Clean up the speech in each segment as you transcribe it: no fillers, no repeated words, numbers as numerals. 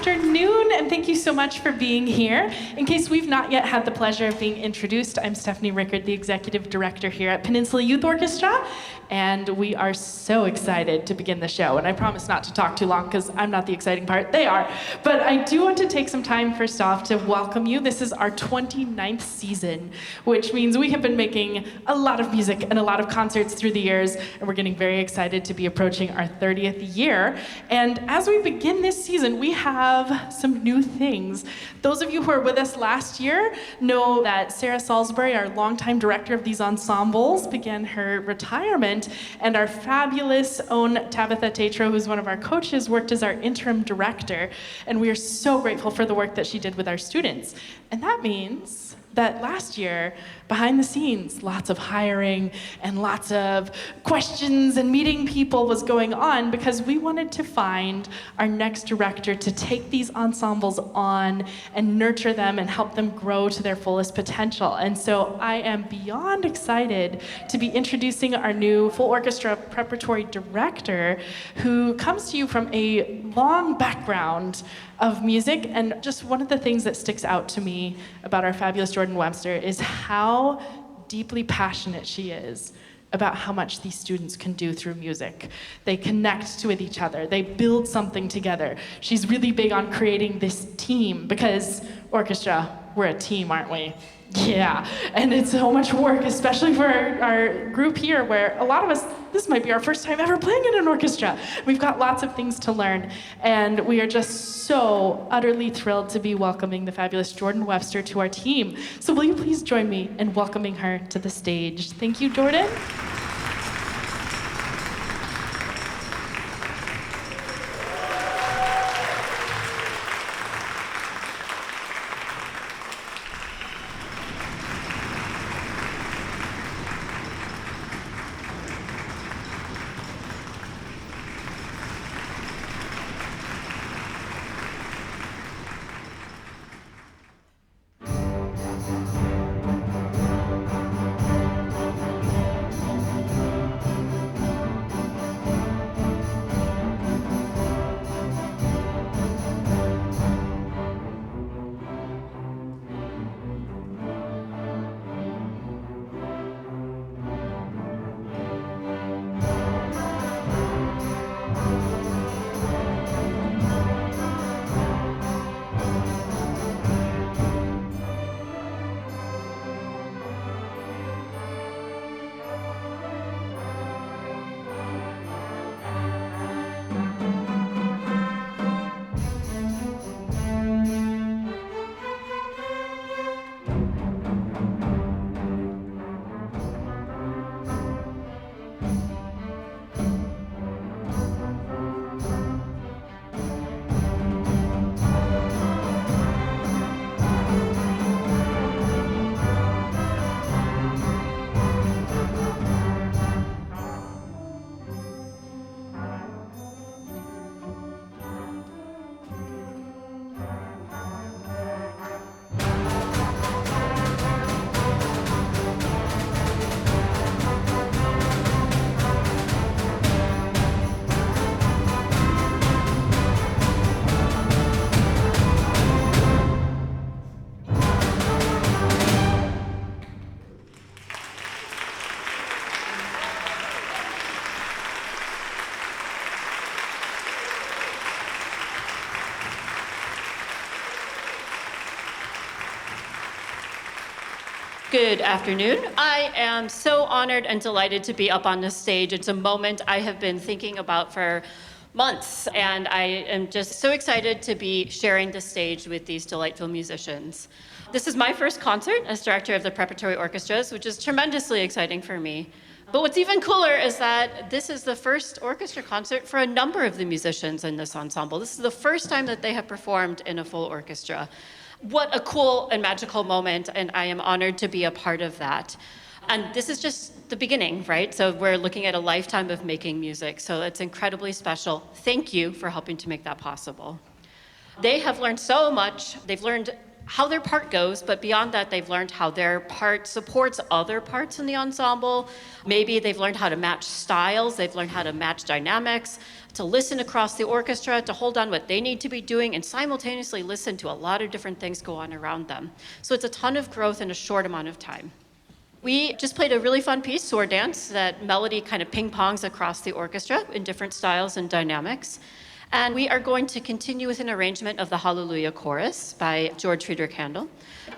afternoon, and thank you so much for being here. In case we've not yet had the pleasure of being introduced, I'm Stephanie Rickard, the Executive Director here at Peninsula Youth Orchestra, and we are so excited to begin the show. And I promise not to talk too long because I'm not the exciting part, they are. But I do want to take some time first off to welcome you. This is our 29th season, which means we have been making a lot of music and a lot of concerts through the years, and we're getting very excited to be approaching our 30th year. And as we begin this season, we have some new things. Those of you who were with us last year know that Sarah Salisbury, our longtime director of these ensembles, began her retirement, and our fabulous own Tabitha Tetreault, who's one of our coaches, worked as our interim director, and we are so grateful for the work that she did with our students. And that means that last year, behind the scenes, lots of hiring and lots of questions and meeting people was going on because we wanted to find our next director to take these ensembles on and nurture them and help them grow to their fullest potential. And so I am beyond excited to be introducing our new full orchestra preparatory director, who comes to you from a long background of music. And just one of the things that sticks out to me about our fabulous Webster is how deeply passionate she is about how much these students can do through music. They connect with each other. They build something together. She's really big on creating this team because orchestra, we're a team, aren't we? Yeah, and it's so much work, especially for our group here, where a lot of us, this might be our first time ever playing in an orchestra. We've got lots of things to learn, and we are just so utterly thrilled to be welcoming the fabulous Jordan Webster to our team. So will you please join me in welcoming her to the stage? Thank you, Jordan. Good afternoon. I am so honored and delighted to be up on this stage. It's a moment I have been thinking about for months, and I am just so excited to be sharing the stage with these delightful musicians. This is my first concert as director of the Preparatory Orchestras, which is tremendously exciting for me. But what's even cooler is that this is the first orchestra concert for a number of the musicians in this ensemble. This is the first time that they have performed in a full orchestra. What a cool and magical moment, and I am honored to be a part of that. And this is just the beginning, right? So we're looking at a lifetime of making music, so it's incredibly special. Thank you for helping to make that possible. They have learned so much. They've learned how their part goes, but beyond that, they've learned how their part supports other parts in the ensemble. Maybe they've learned how to match styles, they've learned how to match dynamics, to listen across the orchestra, to hold on what they need to be doing, and simultaneously listen to a lot of different things go on around them. So it's a ton of growth in a short amount of time. We just played a really fun piece, Sword Dance. That melody kind of ping-pongs across the orchestra in different styles and dynamics. And we are going to continue with an arrangement of the Hallelujah Chorus by George Friedrich Handel.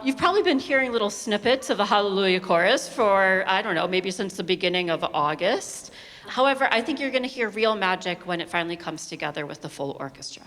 You've probably been hearing little snippets of the Hallelujah Chorus for, I don't know, maybe since the beginning of August. However, I think you're going to hear real magic when it finally comes together with the full orchestra.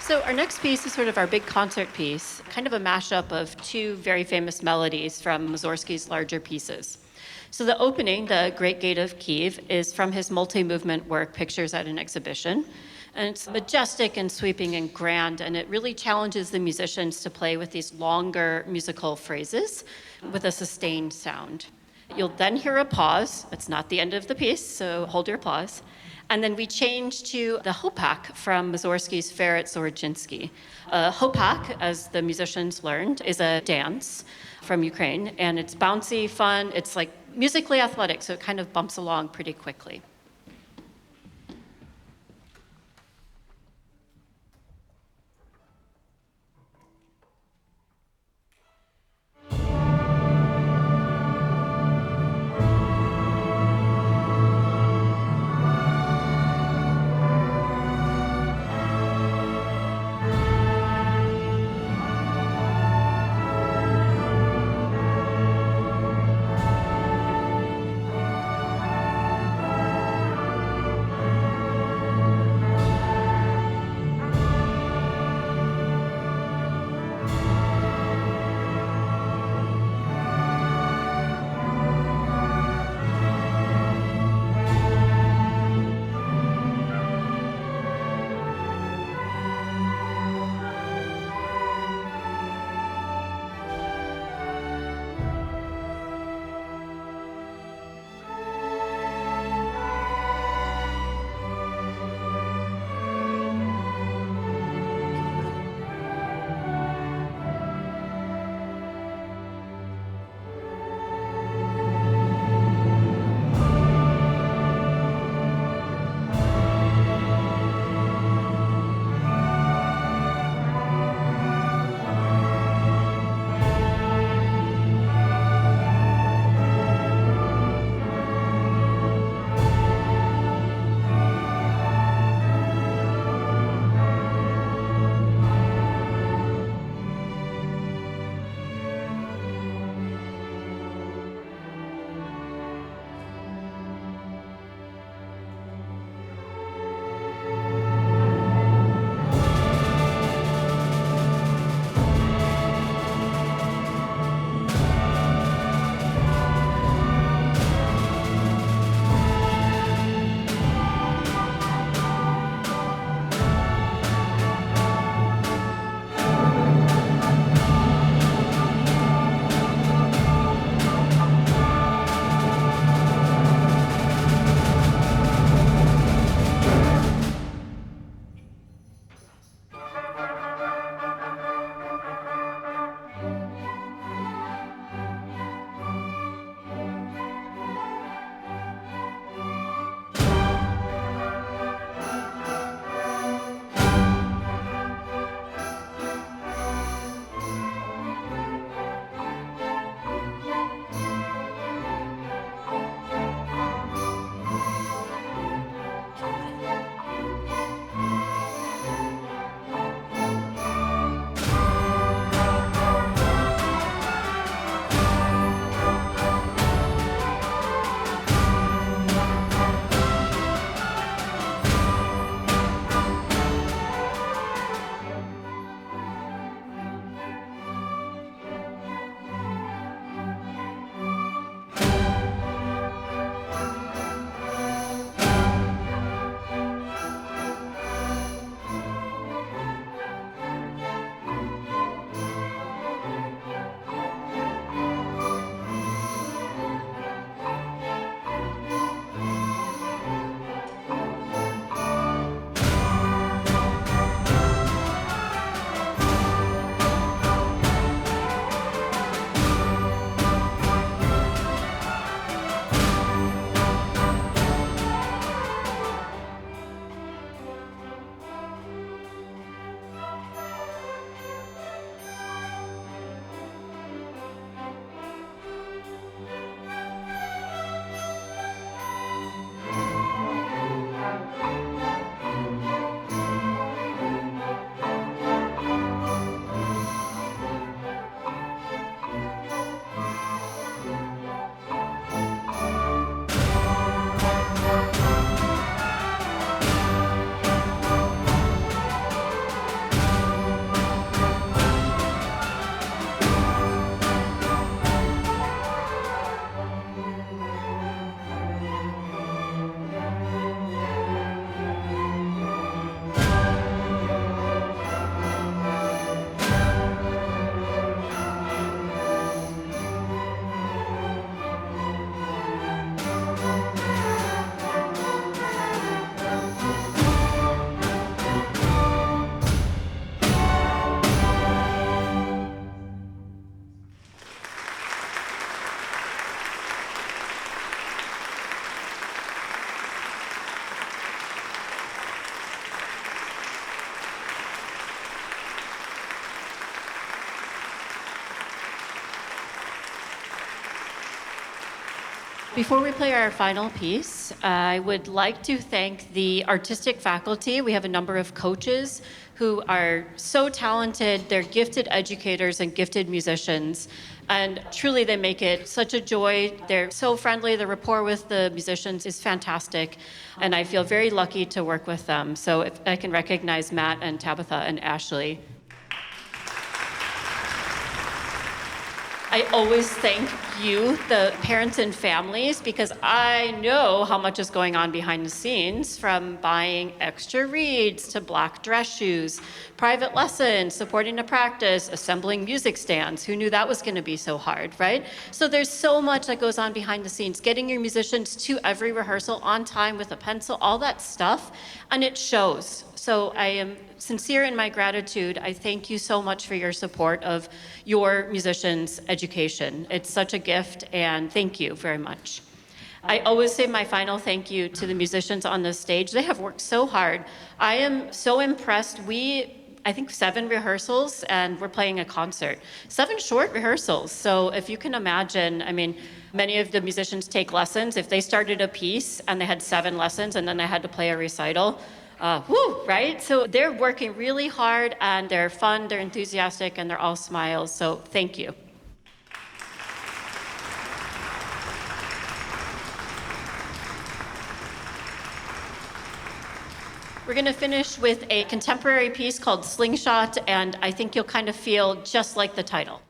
So our next piece is sort of our big concert piece, kind of a mashup of two very famous melodies from Mussorgsky's larger pieces. So the opening, the Great Gate of Kiev, is from his multi-movement work, Pictures at an Exhibition. And it's majestic and sweeping and grand, and it really challenges the musicians to play with these longer musical phrases with a sustained sound. You'll then hear a pause. It's not the end of the piece, so hold your applause. And then we change to the Hopak from Mussorgsky's Fair at Dzerzhinsky. Hopak, as the musicians learned, is a dance from Ukraine, and it's bouncy, fun. It's like musically athletic, so it kind of bumps along pretty quickly. Before we play our final piece, I would like to thank the artistic faculty. We have a number of coaches who are so talented. They're gifted educators and gifted musicians. And truly, they make it such a joy. They're so friendly. The rapport with the musicians is fantastic. And I feel very lucky to work with them. So if I can recognize Matt and Tabitha and Ashley. I always thank you, the parents and families, because I know how much is going on behind the scenes, from buying extra reeds to black dress shoes, private lessons, supporting a practice, assembling music stands. Who knew that was going to be so hard, right? So there's so much that goes on behind the scenes, getting your musicians to every rehearsal on time with a pencil, all that stuff, and it shows. So I am sincere in my gratitude. I thank you so much for your support of your musicians' education. It's such a gift, and thank you very much. I always say my final thank you to the musicians on the stage. They have worked so hard. I am so impressed. I think 7 rehearsals, and we're playing a concert. 7 short rehearsals. So if you can imagine, I mean, many of the musicians take lessons. If they started a piece and they had 7 lessons and then they had to play a recital, right? So they're working really hard, and they're fun, they're enthusiastic, and they're all smiles. So thank you. We're going to finish with a contemporary piece called Slingshot, and I think you'll kind of feel just like the title.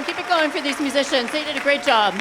Keep it going for these musicians. They did a great job.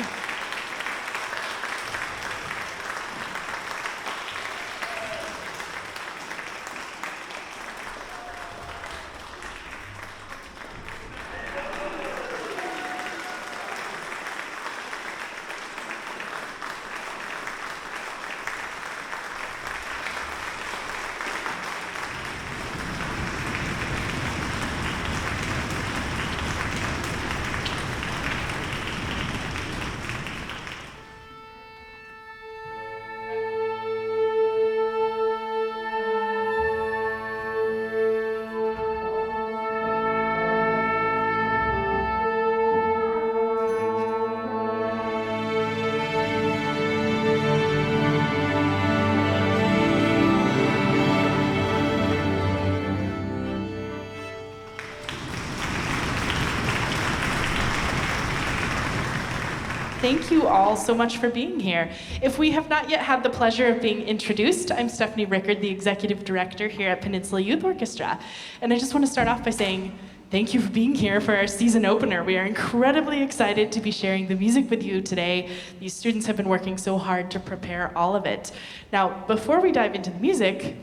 Thank you all so much for being here. If we have not yet had the pleasure of being introduced, I'm Stephanie Rickard, the Executive Director here at Peninsula Youth Orchestra. And I just want to start off by saying thank you for being here for our season opener. We are incredibly excited to be sharing the music with you today. These students have been working so hard to prepare all of it. Now, before we dive into the music,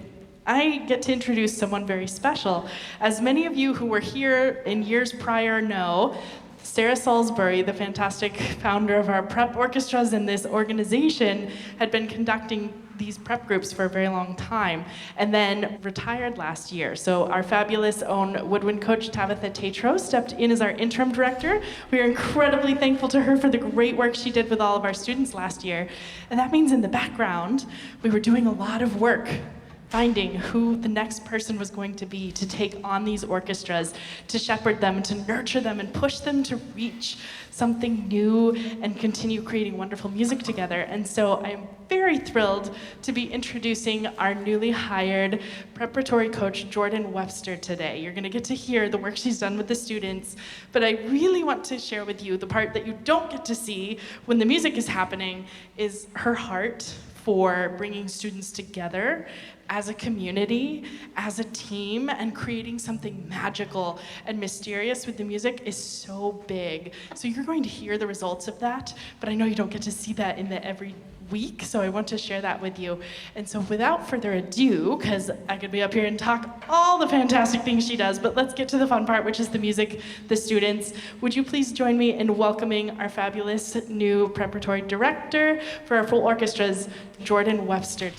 I get to introduce someone very special. As many of you who were here in years prior know, Sarah Salisbury, the fantastic founder of our prep orchestras in this organization, had been conducting these prep groups for a very long time and then retired last year. So our fabulous own woodwind coach, Tabitha Tetreault, stepped in as our interim director. We are incredibly thankful to her for the great work she did with all of our students last year. And that means in the background, we were doing a lot of work finding who the next person was going to be to take on these orchestras, to shepherd them, to nurture them, and push them to reach something new and continue creating wonderful music together. And so I'm very thrilled to be introducing our newly hired preparatory coach, Jordan Webster, today. You're gonna get to hear the work she's done with the students, but I really want to share with you the part that you don't get to see when the music is happening is her heart for bringing students together as a community, as a team, and creating something magical and mysterious with the music is so big. So you're going to hear the results of that, but I know you don't get to see that in the every week, so I want to share that with you. And so without further ado, because I could be up here and talk all the fantastic things she does, but let's get to the fun part, which is the music, the students. Would you please join me in welcoming our fabulous new preparatory director for our full orchestras, Jordan Webster.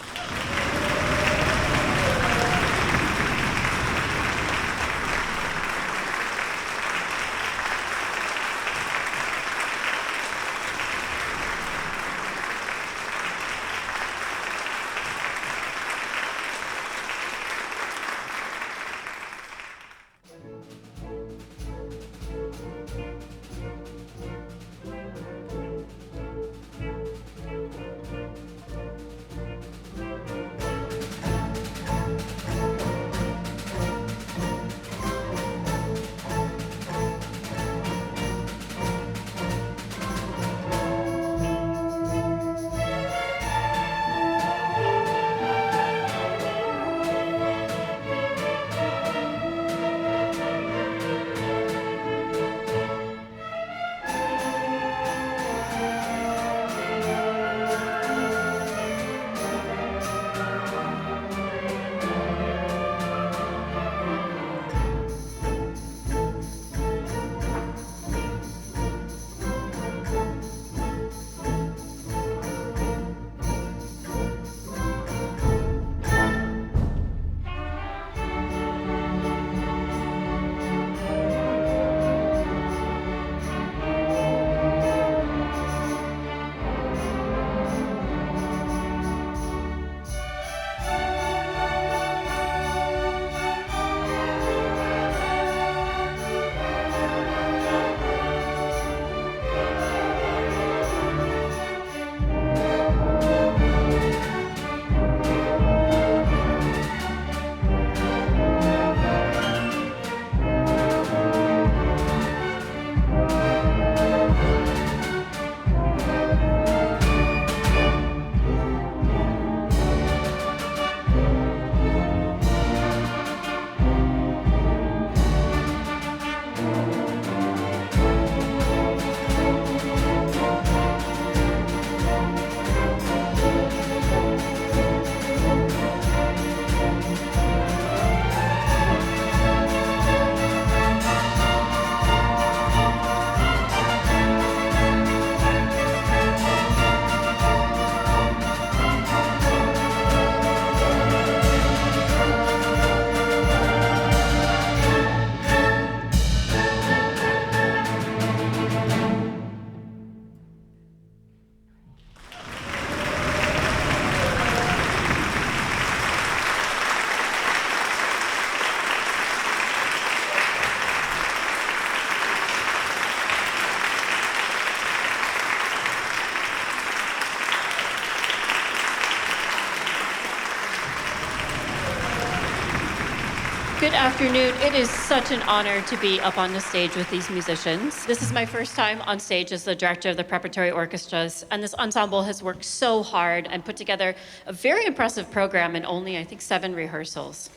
afternoon. It is such an honor to be up on the stage with these musicians. This is my first time on stage as the director of the Preparatory Orchestras, and this ensemble has worked so hard and put together a very impressive program in only, I think, 7 rehearsals.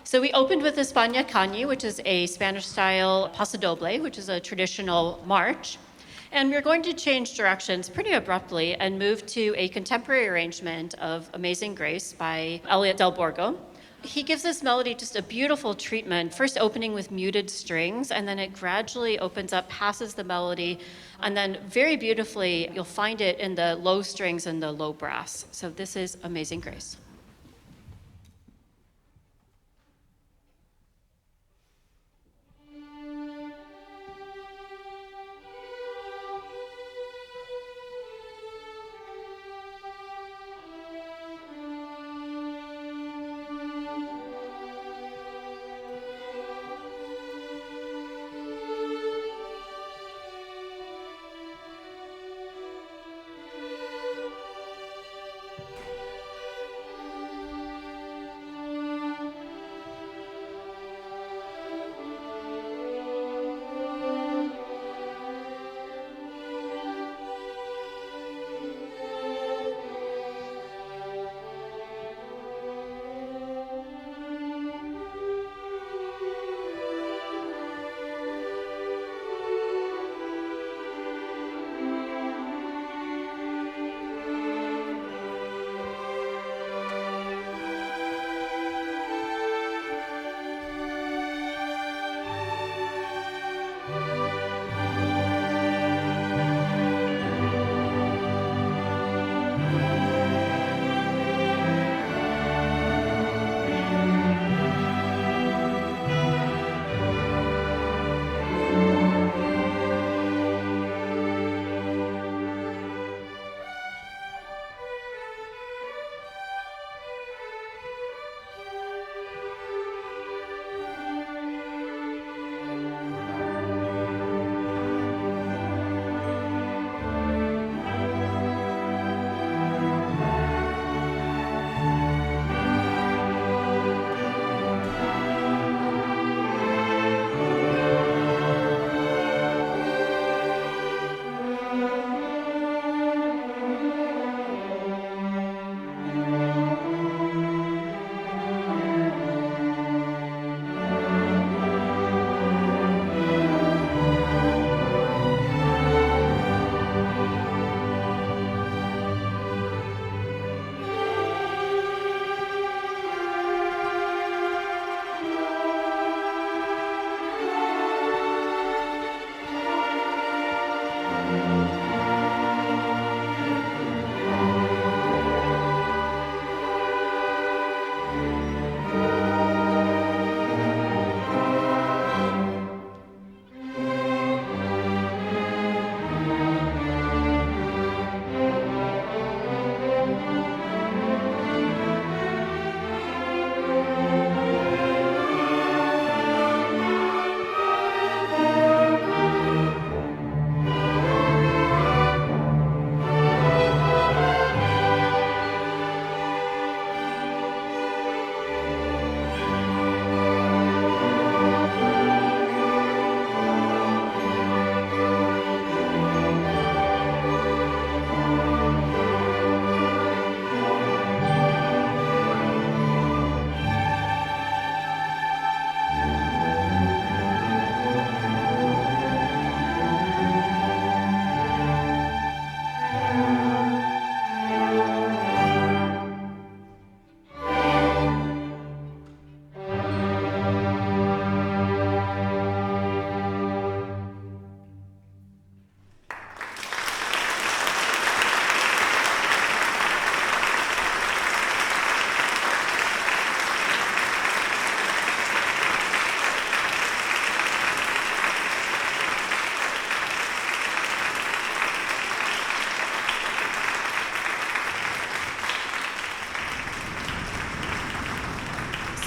So we opened with España Cañi, which is a Spanish-style pasodoble, which is a traditional march. And we're going to change directions pretty abruptly and move to a contemporary arrangement of Amazing Grace by Elliot Del Borgo. He gives this melody just a beautiful treatment, first opening with muted strings, and then it gradually opens up, passes the melody, and then very beautifully, you'll find it in the low strings and the low brass. So this is Amazing Grace.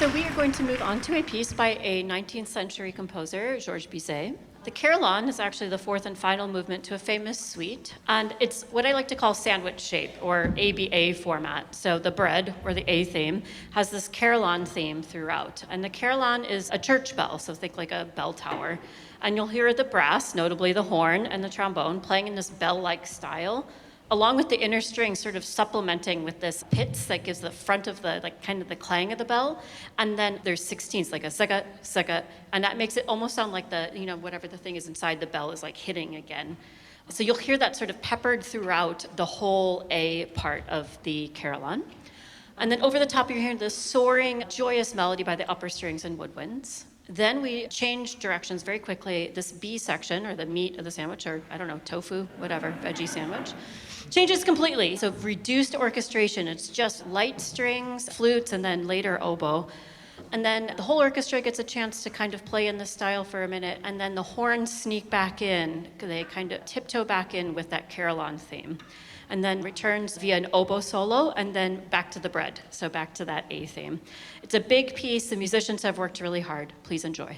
So we are going to move on to a piece by a 19th century composer, Georges Bizet. The Carillon is actually the fourth and final movement to a famous suite, and it's what I like to call sandwich shape, or ABA format. So the bread, or the A theme, has this Carillon theme throughout. And the Carillon is a church bell, so think like a bell tower. And you'll hear the brass, notably the horn and the trombone, playing in this bell-like style, along with the inner string sort of supplementing with this pits that gives the front of the, like, kind of the clang of the bell. And then there's 16ths, like a sega, sega, and that makes it almost sound like the, whatever the thing is inside the bell is like hitting again. So you'll hear that sort of peppered throughout the whole A part of the Carillon. And then over the top, you're hearing this soaring, joyous melody by the upper strings and woodwinds. Then we change directions very quickly. This B section, or the meat of the sandwich, or I don't know, tofu, whatever, veggie sandwich, changes completely. So reduced orchestration. It's just light strings, flutes, and then later oboe. And then the whole orchestra gets a chance to kind of play in this style for a minute, and then the horns sneak back in. They kind of tiptoe back in with that Carillon theme. And then returns via an oboe solo, and then back to the bread, so back to that A theme. It's a big piece. The musicians have worked really hard. Please enjoy.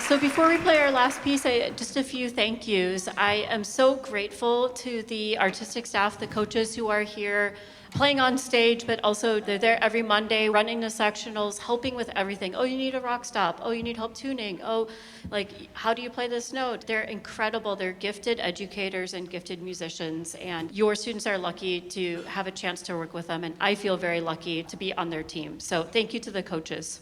So before we play our last piece, just a few thank yous. I am so grateful to the artistic staff, the coaches who are here playing on stage, but also they're there every Monday running the sectionals, helping with everything. Oh, you need a rock stop. Oh, you need help tuning. Oh, like, how do you play this note? They're incredible. They're gifted educators and gifted musicians, and your students are lucky to have a chance to work with them, and I feel very lucky to be on their team. So thank you to the coaches.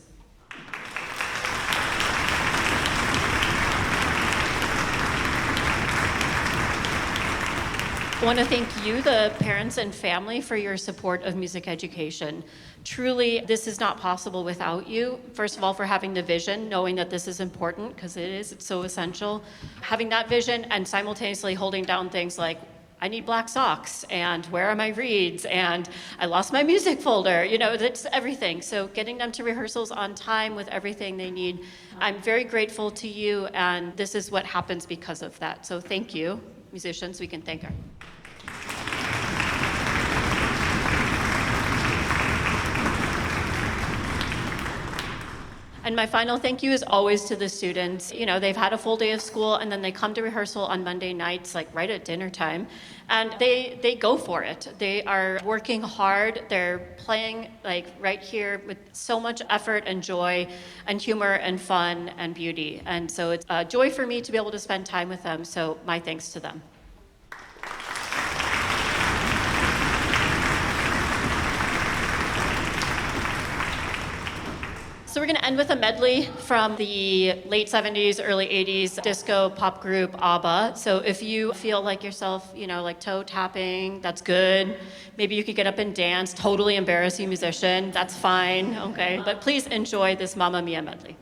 I want to thank you, the parents and family, for your support of music education. Truly, this is not possible without you. First of all, for having the vision, knowing that this is important, because it's so essential. Having that vision and simultaneously holding down things like, I need black socks, and where are my reeds, and I lost my music folder. You know, that's everything. So getting them to rehearsals on time with everything they need, I'm very grateful to you, and this is what happens because of that. So thank you, musicians. We can thank our... And my final thank you is always to the students. You know, they've had a full day of school, and then they come to rehearsal on Monday nights, like right at dinner time, and they go for it. They are working hard. They're playing like right here with so much effort and joy and humor and fun and beauty. And so it's a joy for me to be able to spend time with them. So my thanks to them. So we're going to end with a medley from the late 70s, early 80s disco pop group ABBA. So if you feel like yourself, you know, like toe tapping, that's good. Maybe you could get up and dance, totally embarrass you musician, that's fine, okay? But please enjoy this Mamma Mia medley.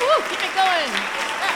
Woo, keep it going.